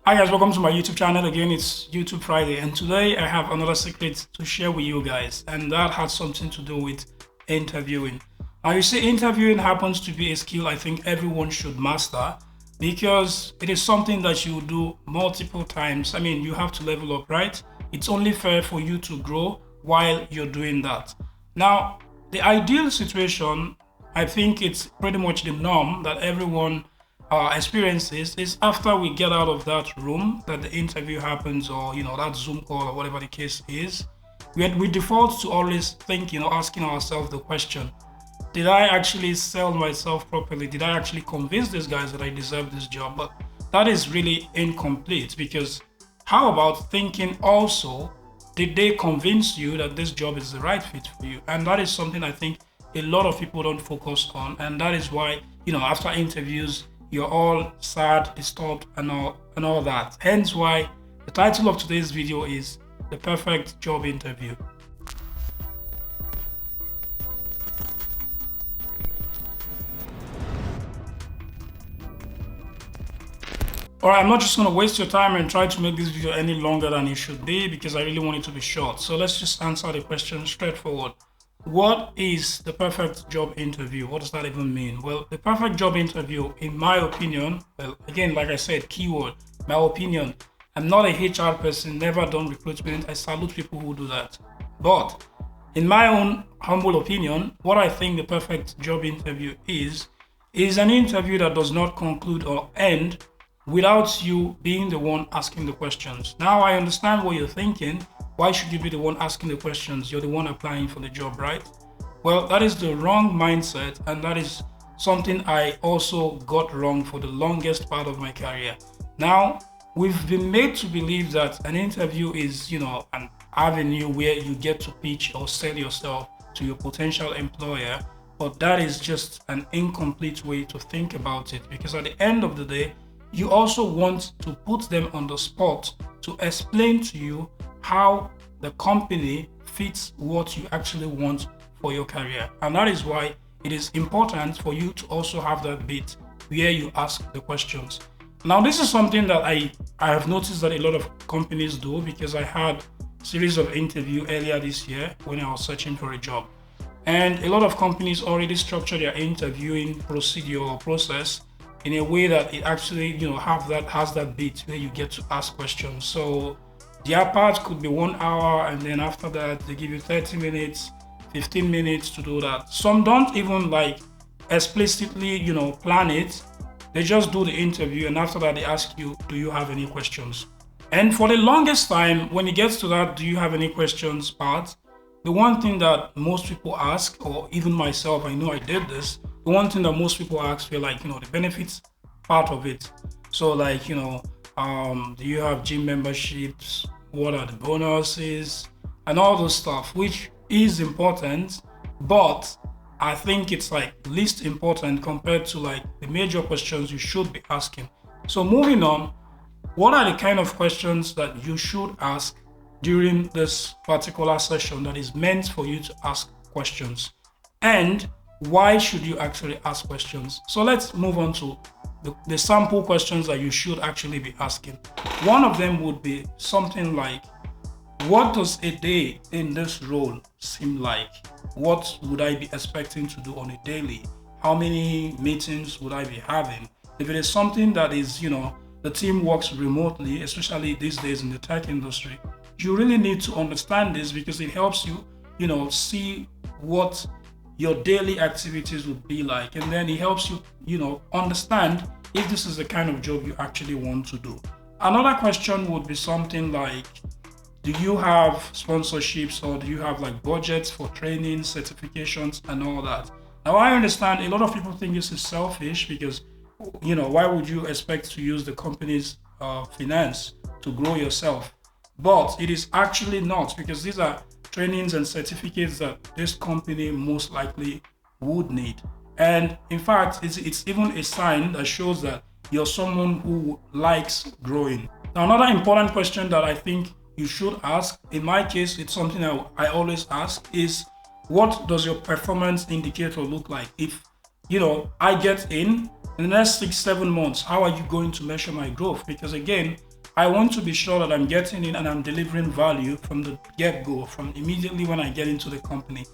Hi guys, welcome to my YouTube channel. Again, it's YouTube Friday, and today I have another secret to share with you guys, and that has something to do with interviewing. Now you see, interviewing happens to be a skill I think everyone should master because it is something that you do multiple times. I mean, you have to level up, right? It's only fair for you to grow while you're doing that. Now, the ideal situation, I think it's pretty much the norm that everyone experiences is after we get out of that room that the interview happens, or that Zoom call or whatever the case is. We default to always thinking or asking ourselves the question, did I actually sell myself properly? Did I actually convince these guys that I deserve this job? But that is really incomplete, because how about thinking also, did they convince you that this job is the right fit for you? And that is something I think a lot of people don't focus on, and that is why after interviews you're all sad, disturbed, and all that. Hence why the title of today's video is The Perfect Job Interview. Alright, I'm not just going to waste your time and try to make this video any longer than it should be, because I really want it to be short. So let's just answer the question straightforward. What is the perfect job interview? What does that even mean? Well, the perfect job interview, in my opinion, well, again, like I said, keyword, my opinion. I'm not a HR person, never done recruitment. I salute people who do that. But in my own humble opinion, what I think the perfect job interview is an interview that does not conclude or end without you being the one asking the questions. Now, I understand what you're thinking. Why should you be the one asking the questions? You're the one applying for the job, right? Well, that is the wrong mindset, and that is something I also got wrong for the longest part of my career. Now, we've been made to believe that an interview is, an avenue where you get to pitch or sell yourself to your potential employer, but that is just an incomplete way to think about it, because at the end of the day, you also want to put them on the spot to explain to you how the company fits what you actually want for your career. And that is why it is important for you to also have that bit where you ask the questions. Now, this is something that I have noticed that a lot of companies do, because I had a series of interviews earlier this year when I was searching for a job. And a lot of companies already structure their interviewing procedure or process in a way that it actually, has that bit where you get to ask questions. So their part could be 1 hour, and then after that, they give you 30 minutes, 15 minutes to do that. Some don't even explicitly, plan it. They just do the interview, and after that, they ask you, do you have any questions? And for the longest time, when it gets to that, do you have any questions part, the one thing that most people ask, or even myself, I know I did this, the one thing that most people ask were the benefits part of it. So do you have gym memberships? What are the bonuses? And all those stuff, which is important, but I think it's least important compared to the major questions you should be asking. So moving on, what are the kind of questions that you should ask during this particular session that is meant for you to ask questions? And why should you actually ask questions? So let's move on to the sample questions that you should actually be asking. One of them would be something like, what does a day in this role seem like? What would I be expecting to do on a daily? How many meetings would I be having? If it is something that is, the team works remotely, especially these days in the tech industry, you really need to understand this, because it helps you, see what your daily activities would be like, and then it helps you, understand if this is the kind of job you actually want to do. Another question would be something like, do you have sponsorships, or do you have budgets for training, certifications, and all that? Now, I understand a lot of people think this is selfish, because why would you expect to use the company's finance to grow yourself? But it is actually not, because these are trainings and certificates that this company most likely would need. And in fact, it's even a sign that shows that you're someone who likes growing. Now, another important question that I think you should ask, in my case, it's something I always ask, is what does your performance indicator look like? If I get in the next 6-7 months, how are you going to measure my growth? Because again, I want to be sure that I'm getting in and I'm delivering value from the get-go, from immediately when I get into the company.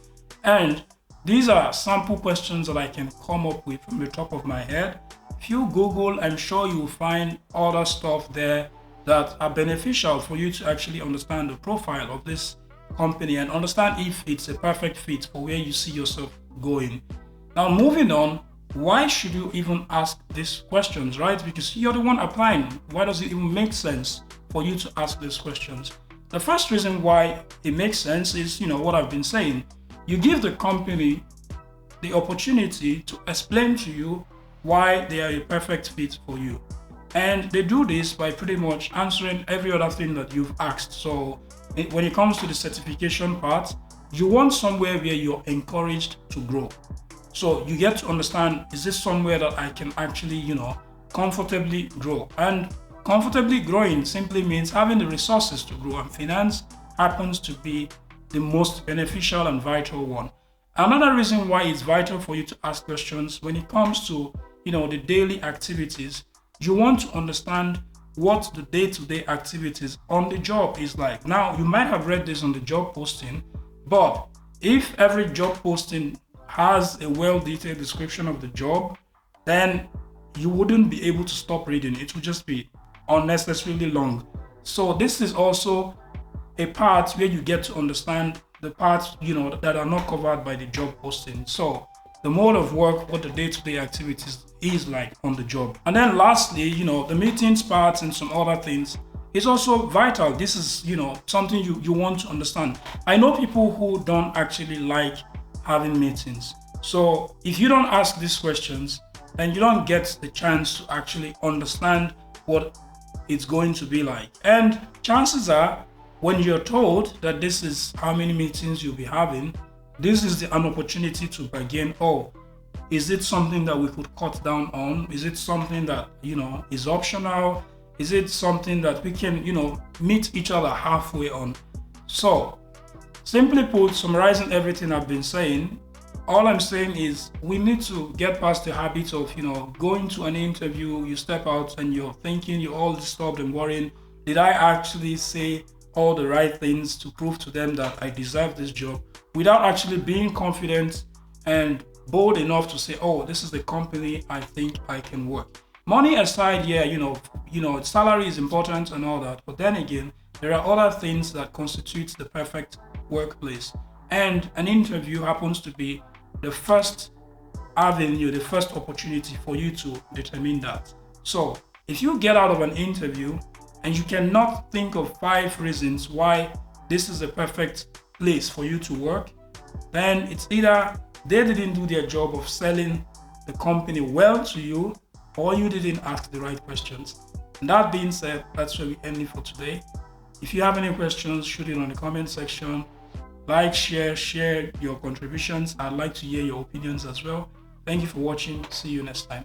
And these are sample questions that I can come up with from the top of my head. If you Google, I'm sure you'll find other stuff there that are beneficial for you to actually understand the profile of this company and understand if it's a perfect fit for where you see yourself going. Now, moving on, why should you even ask these questions, right? Because you're the one applying. Why does it even make sense for you to ask these questions? The first reason why it makes sense is, what I've been saying. You give the company the opportunity to explain to you why they are a perfect fit for you. And they do this by pretty much answering every other thing that you've asked. So when it comes to the certification part, you want somewhere where you're encouraged to grow. So you get to understand, is this somewhere that I can actually, comfortably grow? And comfortably growing simply means having the resources to grow, and finance happens to be the most beneficial and vital one. Another reason why it's vital for you to ask questions when it comes to, the daily activities, you want to understand what the day-to-day activities on the job is like. Now, you might have read this on the job posting, but if every job posting has a well-detailed description of the job, then you wouldn't be able to stop reading. It would just be unnecessarily long. So this is also a part where you get to understand the parts, that are not covered by the job posting. So the mode of work, what the day-to-day activities is like on the job. And then lastly, the meetings part and some other things is also vital. This is, something you want to understand. I know people who don't actually like having meetings. So if you don't ask these questions, then you don't get the chance to actually understand what it's going to be like. And chances are, when you're told that this is how many meetings you'll be having, this is an opportunity to bargain. Oh, is it something that we could cut down on? Is it something that, is optional? Is it something that we can, meet each other halfway on? So, simply put, summarizing everything I've been saying, all I'm saying is we need to get past the habit of, going to an interview, you step out and you're thinking, you're all disturbed and worrying. Did I actually say all the right things to prove to them that I deserve this job, without actually being confident and bold enough to say, oh, this is the company I think I can work. Money aside, yeah, salary is important and all that, but then again, there are other things that constitute the perfect workplace. And an interview happens to be the first avenue, the first opportunity for you to determine that. So if you get out of an interview and you cannot think of 5 reasons why this is a perfect place for you to work, then it's either they didn't do their job of selling the company well to you, or you didn't ask the right questions. And that being said, that's where we end it for today. If you have any questions, shoot it on the comment section. Like, share your contributions. I'd like to hear your opinions as well. Thank you for watching. See you next time.